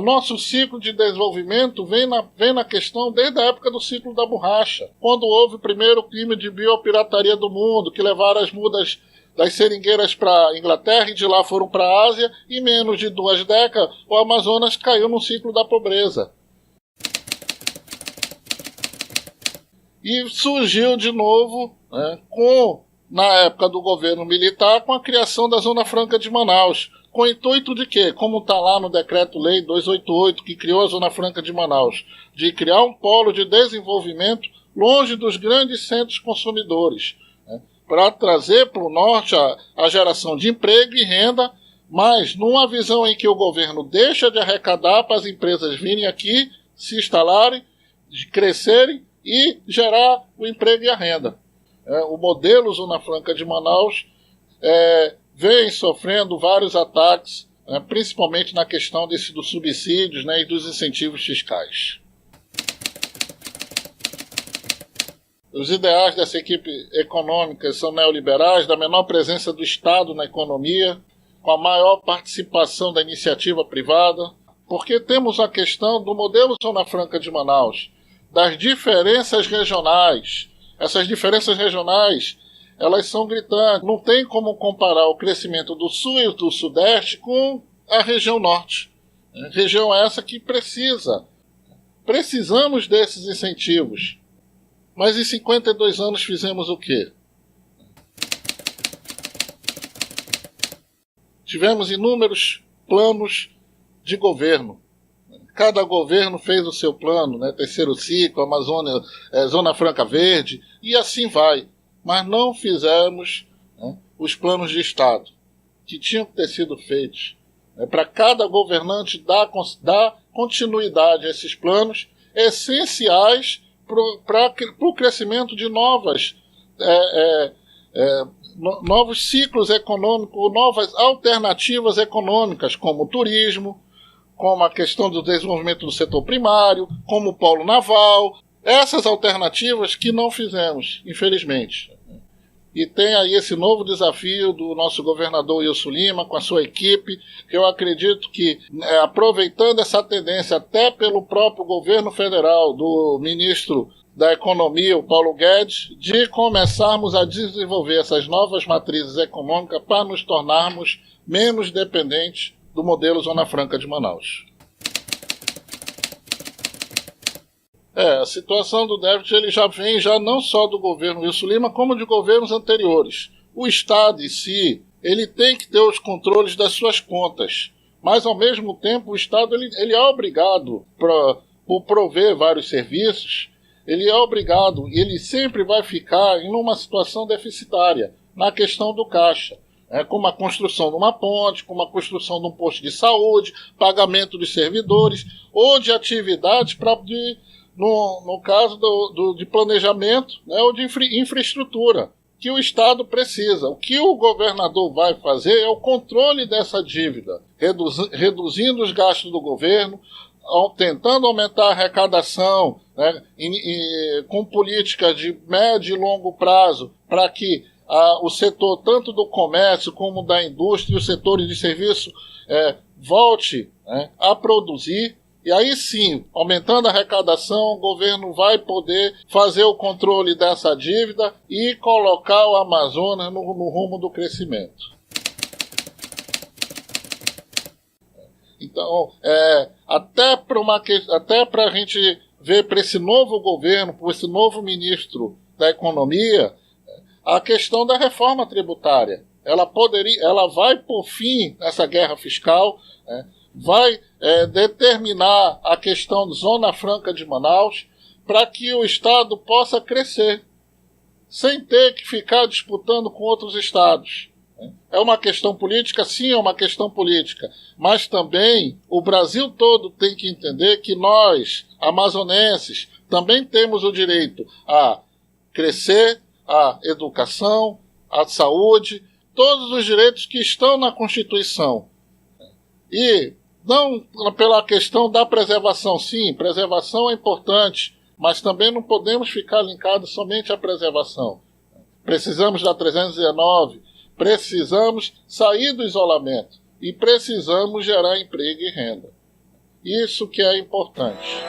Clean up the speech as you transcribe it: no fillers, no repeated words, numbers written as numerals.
nosso ciclo de desenvolvimento vem na questão desde a época do ciclo da borracha, quando houve o primeiro crime de biopirataria do mundo, que levaram as mudas das seringueiras para a Inglaterra e de lá foram para a Ásia, e em menos de 2 décadas o Amazonas caiu no ciclo da pobreza. E surgiu de novo, né, na época do governo militar, com a criação da Zona Franca de Manaus. Com o intuito de quê? Como está lá no Decreto-Lei 288, que criou a Zona Franca de Manaus, de criar um polo de desenvolvimento longe dos grandes centros consumidores, né, para trazer para o norte a geração de emprego e renda, mas numa visão em que o governo deixa de arrecadar para as empresas virem aqui, se instalarem, crescerem e gerar o emprego e a renda. O modelo Zona Franca de Manaus vem sofrendo vários ataques, principalmente na questão dos subsídios, né, e dos incentivos fiscais. Os ideais dessa equipe econômica são neoliberais, da menor presença do Estado na economia, com a maior participação da iniciativa privada, porque temos a questão do modelo Zona Franca de Manaus, das diferenças regionais. Essas diferenças regionais, elas são gritantes. Não tem como comparar o crescimento do sul e do sudeste com a região norte. Região essa que precisamos desses incentivos. Mas em 52 anos fizemos o quê? Tivemos inúmeros planos de governo. Cada governo fez o seu plano, né? Terceiro ciclo, Amazônia, Zona Franca Verde, e assim vai. Mas não fizemos, né, os planos de Estado, que tinham que ter sido feitos. Para cada governante dar continuidade a esses planos, essenciais para o crescimento de novos ciclos econômicos, novas alternativas econômicas, como o turismo, como a questão do desenvolvimento do setor primário, como o polo naval. Essas alternativas que não fizemos, infelizmente. E tem aí esse novo desafio do nosso governador Wilson Lima, com a sua equipe, que eu acredito que, aproveitando essa tendência até pelo próprio governo federal, do ministro da Economia, o Paulo Guedes, de começarmos a desenvolver essas novas matrizes econômicas para nos tornarmos menos dependentes do modelo Zona Franca de Manaus. A situação do déficit ele já vem não só do governo Wilson Lima, como de governos anteriores. O Estado em si, ele tem que ter os controles das suas contas, mas ao mesmo tempo o Estado ele é obrigado, por prover vários serviços, ele é obrigado, e ele sempre vai ficar em uma situação deficitária na questão do caixa. Como a construção de uma ponte, como a construção de um posto de saúde, pagamento dos servidores, ou de atividades no caso de planejamento, né, ou de infraestrutura, que o Estado precisa. O que o governador vai fazer é o controle dessa dívida, reduzindo os gastos do governo, tentando aumentar a arrecadação, né, com políticas de médio e longo prazo, para que o setor tanto do comércio como da indústria e os setores de serviço volte, né, a produzir. E aí sim, aumentando a arrecadação, o governo vai poder fazer o controle dessa dívida e colocar o Amazonas no rumo do crescimento. Então, até para a gente ver para esse novo governo, para esse novo ministro da Economia, a questão da reforma tributária. Ela vai por fim nessa guerra fiscal, né? Vai determinar a questão de Zona Franca de Manaus para que o Estado possa crescer, sem ter que ficar disputando com outros estados. É uma questão política? Sim, é uma questão política. Mas também o Brasil todo tem que entender que nós, amazonenses, também temos o direito a crescer, a educação, a saúde, todos os direitos que estão na Constituição. E não pela questão da preservação. Sim, preservação é importante, mas também não podemos ficar linkados somente à preservação. Precisamos da 319, precisamos sair do isolamento e precisamos gerar emprego e renda. Isso que é importante.